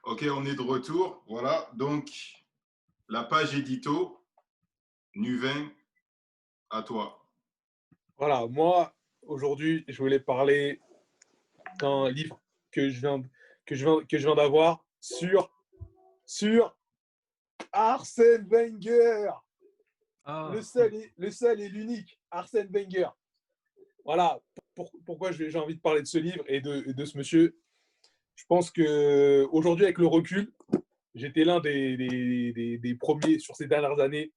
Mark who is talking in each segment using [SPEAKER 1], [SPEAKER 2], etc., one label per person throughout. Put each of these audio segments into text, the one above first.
[SPEAKER 1] Ok, on est de retour. Voilà, donc la page édito, Nuvin, à toi.
[SPEAKER 2] Voilà, moi, aujourd'hui, je voulais parler d'un livre que je viens d'avoir sur Arsène Wenger,
[SPEAKER 3] Ah,
[SPEAKER 2] le seul et l'unique Arsène Wenger. Voilà, pourquoi j'ai envie de parler de ce livre et de ce monsieur. Je pense que aujourd'hui, avec le recul, j'étais l'un des premiers sur ces dernières années.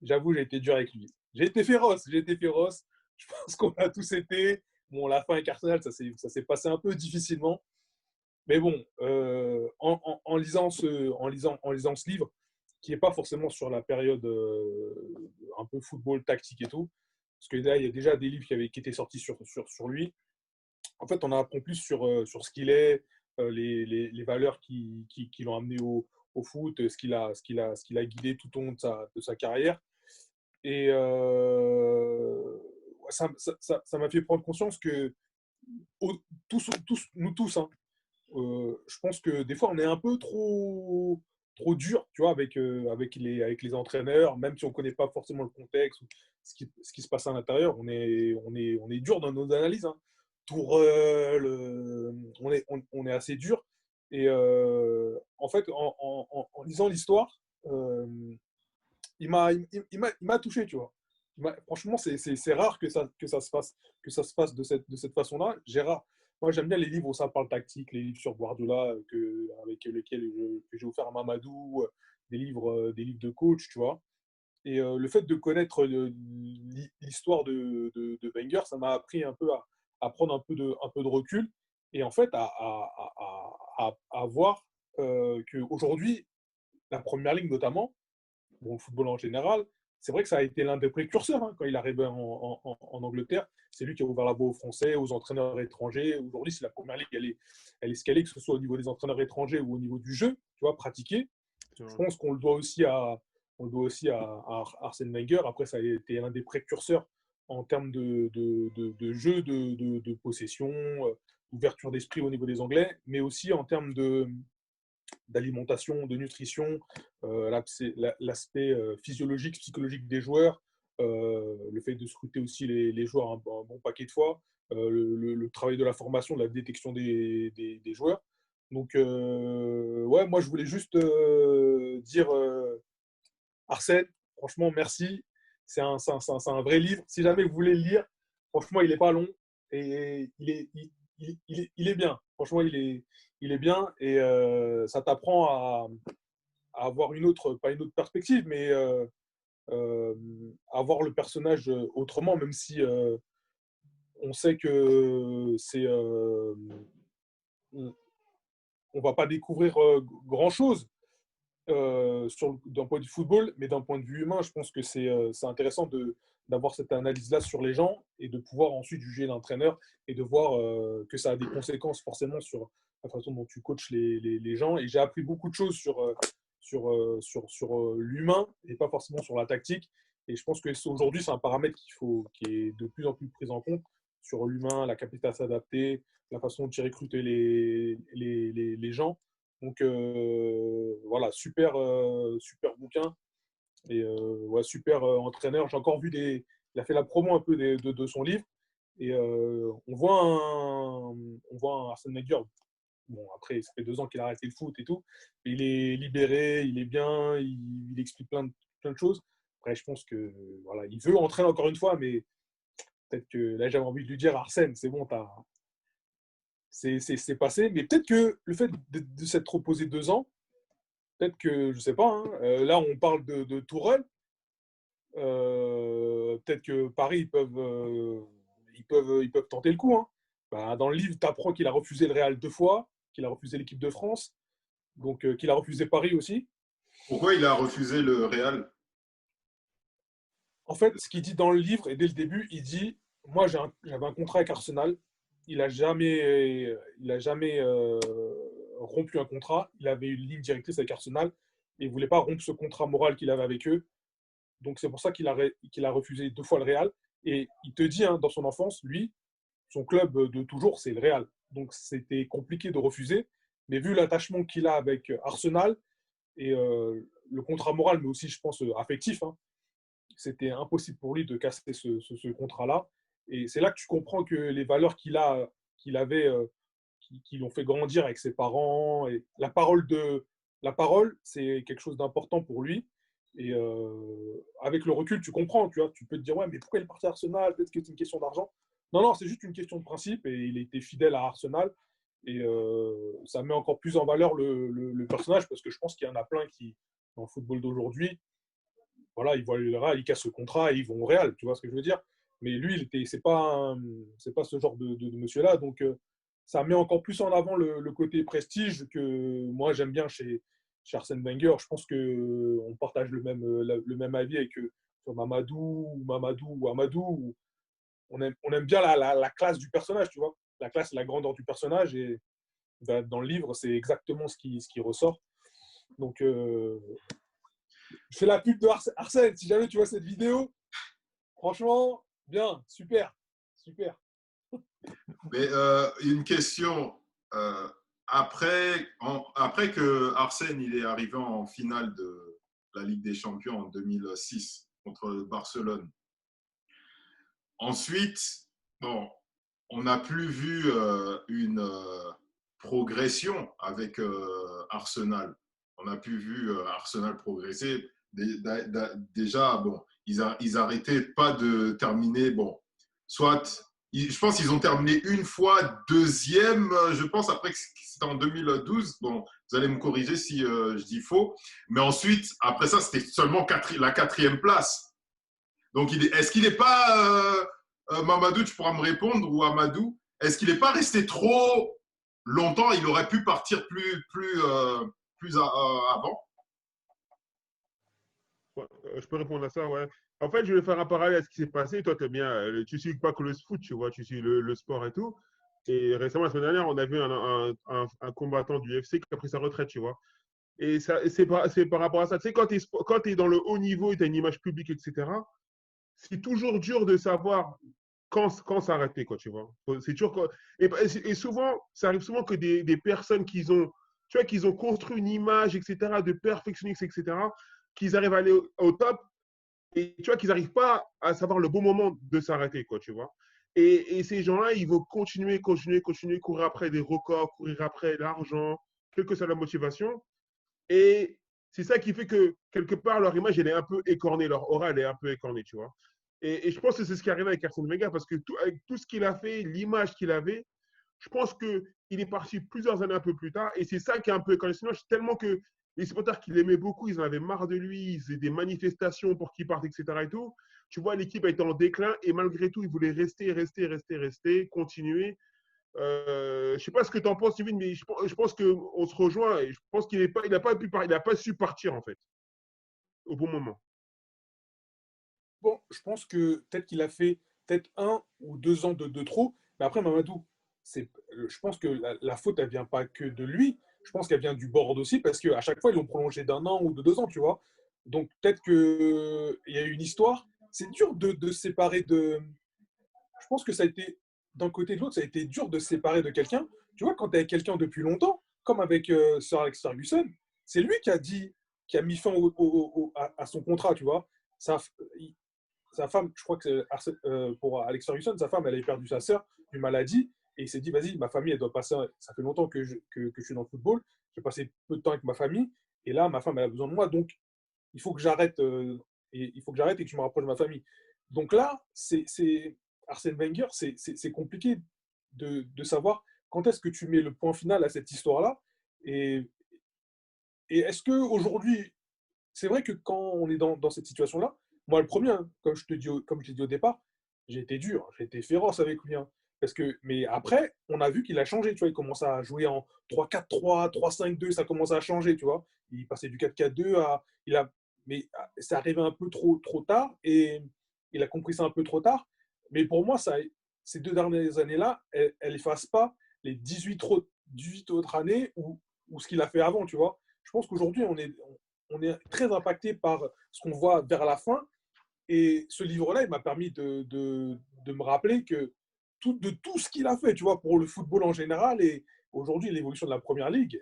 [SPEAKER 2] J'avoue, j'ai été dur avec lui. J'ai été féroce. Je pense qu'on a tous été. Bon, la fin avec Arsenal, ça s'est passé un peu difficilement. Mais bon, en lisant ce livre, qui n'est pas forcément sur la période un peu football tactique et tout, parce que là, il y a déjà des livres qui étaient sortis sur lui. En fait, on apprend plus sur ce qu'il est, les valeurs qui l'ont amené au foot, ce qu'il a guidé tout au long de sa carrière. Et ça m'a fait prendre conscience que au- nous tous, hein, je pense que des fois, on est un peu trop dur, tu vois, avec les entraîneurs, même si on ne connaît pas forcément le contexte ou ce qui se passe à l'intérieur, on est dur dans nos analyses. Hein. Tourelle, on est assez dur. Et en fait, en lisant l'histoire, euh, il m'a touché, tu vois. Franchement, c'est rare que ça se fasse de cette façon-là. Moi, j'aime bien les livres où ça parle tactique, les livres sur Guardiola avec lesquels que j'ai offert à Mamadou, des livres de coach, tu vois. Et le fait de connaître l'histoire de Wenger, ça m'a appris un peu à prendre un peu de recul et en fait à voir qu'aujourd'hui, la première ligne notamment, bon, le football en général, c'est vrai que ça a été l'un des précurseurs hein, quand il arrivait en Angleterre. C'est lui qui a ouvert la voie aux Français, aux entraîneurs étrangers. Aujourd'hui, si la première ligue, elle est scalée, que ce soit au niveau des entraîneurs étrangers ou au niveau du jeu, tu vois, pratiqué.
[SPEAKER 3] c'est
[SPEAKER 2] Je
[SPEAKER 3] vrai.
[SPEAKER 2] pense on le doit aussi à Arsène Wenger. Après, ça a été l'un des précurseurs en termes de jeu, de possession, ouverture d'esprit au niveau des Anglais, mais aussi en termes d'alimentation, de nutrition, l'aspect physiologique, psychologique des joueurs, le fait de scruter aussi les joueurs un bon paquet de fois, le travail de la formation, de la détection des joueurs. Donc, ouais, moi, je voulais juste dire Arsène, franchement, merci. C'est un vrai livre. Si jamais vous voulez le lire, franchement, il n'est pas long et il est bien. Franchement, il est bien et ça t'apprend à avoir une autre, pas une autre perspective, mais euh, à voir le personnage autrement, même si on sait que on, on va pas découvrir grand chose d'un point de vue football, mais d'un point de vue humain, je pense que c'est intéressant d'avoir cette analyse-là sur les gens et de pouvoir ensuite juger l'entraîneur et de voir que ça a des conséquences forcément sur la façon dont tu coaches les gens. Et j'ai appris beaucoup de choses sur l'humain et pas forcément sur la tactique. Et je pense que aujourd'hui, c'est un paramètre qui est de plus en plus pris en compte sur l'humain, la capacité à s'adapter, la façon de recruter les gens. Donc voilà, super bouquin et ouais, super entraîneur. J'ai encore vu il a fait la promo un peu de son livre et on voit un Arsène Wenger. Bon, après, ça fait 2 ans qu'il a arrêté le foot et tout. Mais il est libéré, il est bien, il explique plein de choses. Après, je pense que voilà, il veut entraîner encore une fois, mais peut-être que là, j'avais envie de lui dire Arsène, c'est bon, c'est passé. Mais peut-être que le fait de s'être reposé 2 ans, peut-être que, je sais pas, hein, là on parle de Tourelle, peut-être que Paris, ils peuvent tenter le coup. Hein. Bah, dans le livre, tu apprends qu'il a refusé le Real 2 fois, qu'il a refusé l'équipe de France, donc qu'il a refusé Paris aussi.
[SPEAKER 1] Pourquoi il a refusé le Real?
[SPEAKER 2] En fait, ce qu'il dit dans le livre, et dès le début, il dit, moi j'avais un contrat avec Arsenal, il a jamais rompu un contrat, il avait une ligne directrice avec Arsenal, et il ne voulait pas rompre ce contrat moral qu'il avait avec eux. Donc c'est pour ça qu'il a refusé 2 fois le Real. Et il te dit, hein, dans son enfance, lui, son club de toujours, c'est le Real. Donc c'était compliqué de refuser. Mais vu l'attachement qu'il a avec Arsenal et le contrat moral, mais aussi, je pense, affectif, hein, c'était impossible pour lui de casser ce contrat-là. Et c'est là que tu comprends que les valeurs qu'il avait, qui l'ont fait grandir avec ses parents, et la parole, c'est quelque chose d'important pour lui. Et avec le recul, tu comprends, tu vois, tu peux te dire, ouais, mais pourquoi il est parti à Arsenal? Peut-être que c'est une question d'argent. Non, non, c'est juste une question de principe et il était fidèle à Arsenal. Et ça met encore plus en valeur le personnage parce que je pense qu'il y en a plein qui, dans le football d'aujourd'hui, voilà, ils voient le Real, ils cassent ce contrat et ils vont au Real, tu vois ce que je veux dire. Mais lui, c'est pas ce genre de monsieur-là. Donc, ça met encore plus en avant le côté prestige que moi j'aime bien chez Arsène Wenger. Je pense qu'on partage le même avis avec sur Mamadou ou Amadou. On aime bien la classe du personnage, tu vois. La classe et la grandeur du personnage. Et dans le livre, c'est exactement ce qui ressort. Donc, je fais la pub de Arsène. Si jamais tu vois cette vidéo, franchement, bien, super, super.
[SPEAKER 1] Mais une question. euh, après que Arsène il est arrivé en finale de la Ligue des Champions en 2006 contre Barcelone, ensuite, bon, on n'a plus vu une progression avec Arsenal. On n'a plus vu Arsenal progresser. Déjà, bon, ils arrêtaient pas de terminer. Bon, soit, je pense qu'ils ont terminé une fois deuxième, je pense, après que c'était en 2012. Bon, vous allez me corriger si je dis faux. Mais ensuite, après ça, c'était seulement la quatrième place. Donc, est-ce qu'il n'est pas, Mamadou, tu pourras me répondre, ou Amadou, est-ce qu'il n'est pas resté trop longtemps? Il aurait pu partir plus avant.
[SPEAKER 3] Ouais, je peux répondre à ça, ouais. En fait, je vais faire un parallèle à ce qui s'est passé. Toi, bien, tu suis pas que le foot, tu vois, tu suis le sport et tout. Et récemment, la semaine dernière, on a vu un combattant du UFC qui a pris sa retraite, tu vois. Et c'est par rapport à ça. Tu sais, quand tu es dans le haut niveau et tu as une image publique, etc., c'est toujours dur de savoir quand s'arrêter, quoi, tu vois. C'est toujours et souvent, ça arrive souvent que des personnes tu vois, qu'ils ont construit une image, etc., de perfectionnistes, etc., qu'ils arrivent à aller au top et tu vois qu'ils n'arrivent pas à savoir le bon moment de s'arrêter, quoi, tu vois. Et ces gens-là, ils vont continuer, courir après des records, courir après l'argent, quelle que soit la motivation. Et c'est ça qui fait que, quelque part, leur image, elle est un peu écornée, leur aura, elle est un peu écornée, tu vois. Et je pense que c'est ce qui arrive avec Arsène Wenger, parce que avec tout ce qu'il a fait, l'image qu'il avait, je pense qu'il est parti plusieurs années un peu plus tard, et c'est ça qui est un peu écorné. Sinon, tellement que les supporters qui l'aimaient beaucoup, ils en avaient marre de lui, ils faisaient des manifestations pour qu'il parte, etc. Et tout. Tu vois, l'équipe a été en déclin, et malgré tout, ils voulaient rester, continuer. Je ne sais pas ce que tu en penses, Sylvain, mais je pense qu'on se rejoint et je pense qu'il n'a pas su partir, en fait, au bon moment.
[SPEAKER 2] Bon, je pense que peut-être qu'il a fait peut-être 1 ou 2 ans de trop. Mais après, Mamadou, je pense que la faute, elle vient pas que de lui. Je pense qu'elle vient du board aussi parce qu'à chaque fois, ils l'ont prolongé d'1 an ou de 2 ans, tu vois. Donc peut-être qu'il y a eu une histoire. C'est dur de se séparer de. Je pense que ça a été, d'un côté et de l'autre, ça a été dur de se séparer de quelqu'un. Tu vois, quand tu es avec quelqu'un depuis longtemps, comme avec Sir Alex Ferguson, c'est lui qui a mis fin à son contrat, tu vois. Ça, sa femme, je crois que pour Alex Ferguson, sa femme, elle avait perdu sa sœur d'une maladie et il s'est dit, vas-y, ma famille, elle doit passer. Ça fait longtemps que je suis dans le football, j'ai passé peu de temps avec ma famille et là, ma femme, elle a besoin de moi, donc il faut que j'arrête et que je me rapproche de ma famille. Donc là, Arsène Wenger, c'est compliqué de savoir quand est-ce que tu mets le point final à cette histoire-là et, et est-ce qu'aujourd'hui, c'est vrai que quand on est dans cette situation-là, moi le premier, hein, comme je t'ai dit au départ, j'ai été dur, j'ai été féroce avec lui. Hein. Mais après, on a vu qu'il a changé, tu vois, il commence à jouer en 3-4-3, 3-5-2, ça commence à changer, tu vois. Il passait du 4-4-2 mais c'est arrivé un peu trop tard et il a compris ça un peu trop tard. Mais pour moi, ces 2 dernières années-là, elles n'effacent pas les 18 autres années ou ce qu'il a fait avant, tu vois. Je pense qu'aujourd'hui, on est très impacté par ce qu'on voit vers la fin. Et ce livre-là, il m'a permis de me rappeler de tout ce qu'il a fait, tu vois, pour le football en général aujourd'hui, l'évolution de la Première Ligue,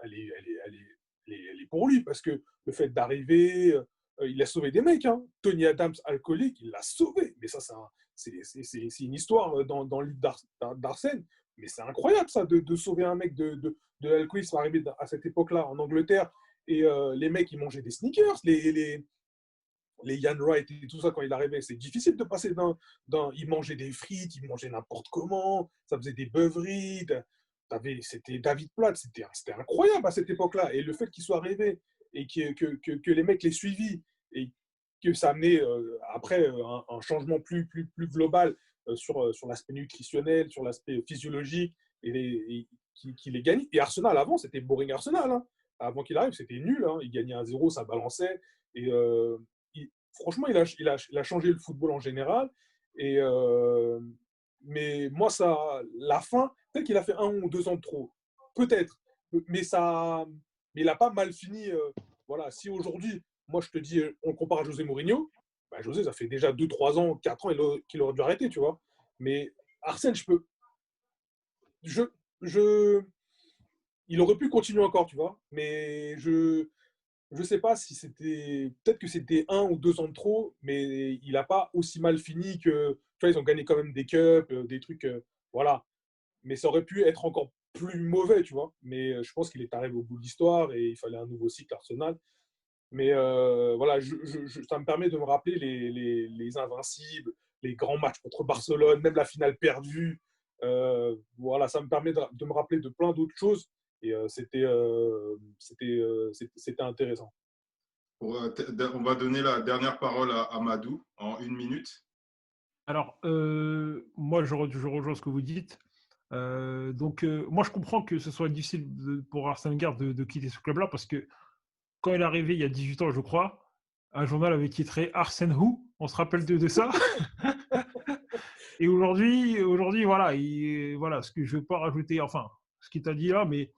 [SPEAKER 2] elle est pour lui, parce que le fait d'arriver, il a sauvé des mecs. Hein. Tony Adams, alcoolique, il l'a sauvé. Mais ça, c'est une histoire dans le livre d'Arsène. Mais c'est incroyable, ça, de sauver un mec de l'alcoolisme arrivé à cette époque-là en Angleterre. Et les mecs, ils mangeaient des sneakers, les Ian Wright et tout ça, quand il arrivait, c'est difficile de passer il mangeait des frites, il mangeait n'importe comment, ça faisait des beuveries. C'était David Platt, c'était incroyable à cette époque-là. Et le fait qu'il soit arrivé et que les mecs l'aient suivi et que ça amenait après un changement plus global sur l'aspect nutritionnel, sur l'aspect physiologique, qu'il ait gagné. Et Arsenal, avant, c'était boring Arsenal. Hein. Avant qu'il arrive, c'était nul. Hein. Il gagnait 1-0, ça balançait. Et franchement, il a changé le football en général. Et, mais moi, la fin, peut-être qu'il a fait 1 ou 2 ans de trop. Peut-être. Mais, mais il n'a pas mal fini. Voilà. Si aujourd'hui, moi, je te dis, on compare à José Mourinho, bah, José, ça fait déjà 2, 3 ans, 4 ans qu'il aurait dû arrêter, tu vois. Mais Arsène, je, il aurait pu continuer encore, tu vois. Mais je sais pas si c'était. Peut-être que c'était 1 ou 2 ans de trop, mais il n'a pas aussi mal fini que. Tu vois, ils ont gagné quand même des cups, des trucs. Voilà. Mais ça aurait pu être encore plus mauvais, tu vois. Mais je pense qu'il est arrivé au bout de l'histoire et il fallait un nouveau cycle Arsenal. Mais voilà, ça me permet de me rappeler les invincibles, les grands matchs contre Barcelone, même la finale perdue. Voilà, ça me permet de me rappeler de plein d'autres choses. Et c'était intéressant.
[SPEAKER 1] On va donner la dernière parole à Amadou en 1 minute.
[SPEAKER 4] Alors, moi, je rejoins ce que vous dites. Donc, moi, je comprends que ce soit difficile pour Arsène Wenger de quitter ce club-là parce que quand il est arrivé il y a 18 ans, je crois, un journal avait titré Arsène Who. On se rappelle de ça. Et aujourd'hui, voilà, voilà, ce que je ne veux pas rajouter, enfin, ce qu'il t'a dit là, mais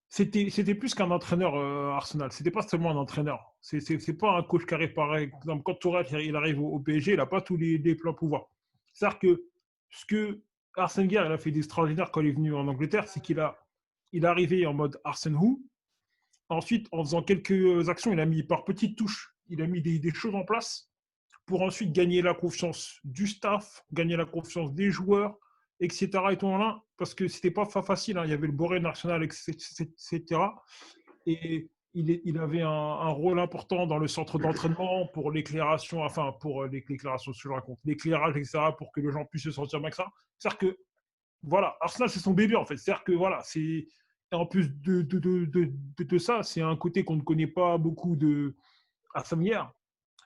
[SPEAKER 4] c'était plus qu'un entraîneur Arsenal. C'était pas seulement un entraîneur. C'est pas un coach qui arrive par exemple quand Tourelle il arrive au PSG, il n'a pas tous les pleins pouvoirs. C'est-à-dire que ce que Arsène Wenger il a fait d'extraordinaire quand il est venu en Angleterre, c'est il est arrivé en mode Arsène Who. Ensuite, en faisant quelques actions, il a mis par petites touches, il a mis des choses en place pour ensuite gagner la confiance du staff, gagner la confiance des joueurs, etc. Et tout là, parce que c'était pas facile. Hein. Il y avait le Boré national, etc. Et il avait un rôle important dans le centre d'entraînement pour l'éclairation, enfin pour l'éclairation, je raconte, l'éclairage, etc. Pour que les gens puissent se sentir bien que ça. C'est-à-dire que voilà, Arsenal c'est son bébé en fait. C'est-à-dire que voilà, c'est en plus de ça, c'est un côté qu'on ne connaît pas beaucoup de Arsène Wenger.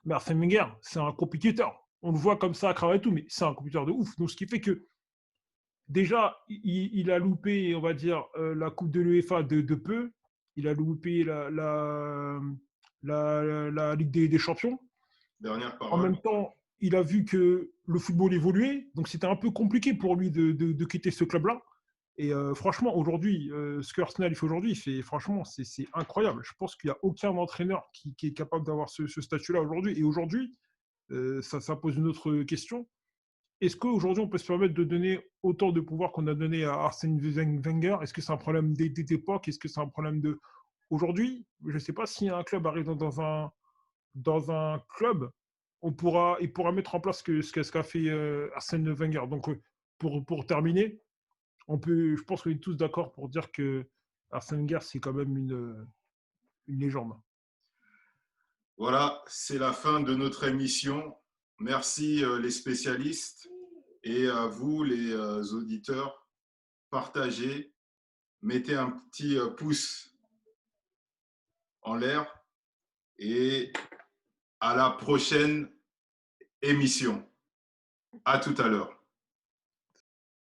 [SPEAKER 4] Mais Arsène Wenger, c'est un compétiteur. On le voit comme ça à travers et tout, mais c'est un compétiteur de ouf. Donc, ce qui fait que, déjà, il a loupé, on va dire, la Coupe de l'UEFA de peu. Il a loupé la Ligue des Champions.
[SPEAKER 1] Dernière
[SPEAKER 4] En
[SPEAKER 1] parole.
[SPEAKER 4] même temps, il a vu que le football évoluait. Donc, c'était un peu compliqué pour lui de quitter ce club-là. Et franchement, aujourd'hui, ce que Arsenal fait aujourd'hui, franchement, c'est incroyable. Je pense qu'il n'y a aucun entraîneur qui est capable d'avoir ce statut-là aujourd'hui. Et aujourd'hui, ça pose une autre question. Est-ce qu'aujourd'hui, on peut se permettre de donner autant de pouvoir qu'on a donné à Arsène Wenger? Est-ce que c'est un problème d'époque? Est-ce que c'est un problème de... Aujourd'hui, je ne sais pas si un club arrive dans un club, il pourra mettre en place ce qu'a fait Arsène Wenger. Donc, pour terminer, je pense qu'on est tous d'accord pour dire que Arsène Wenger, c'est quand même une légende.
[SPEAKER 1] Voilà, c'est la fin de notre émission. Merci les spécialistes et à vous les auditeurs. Partagez, mettez un petit pouce en l'air et à la prochaine émission. À tout à l'heure.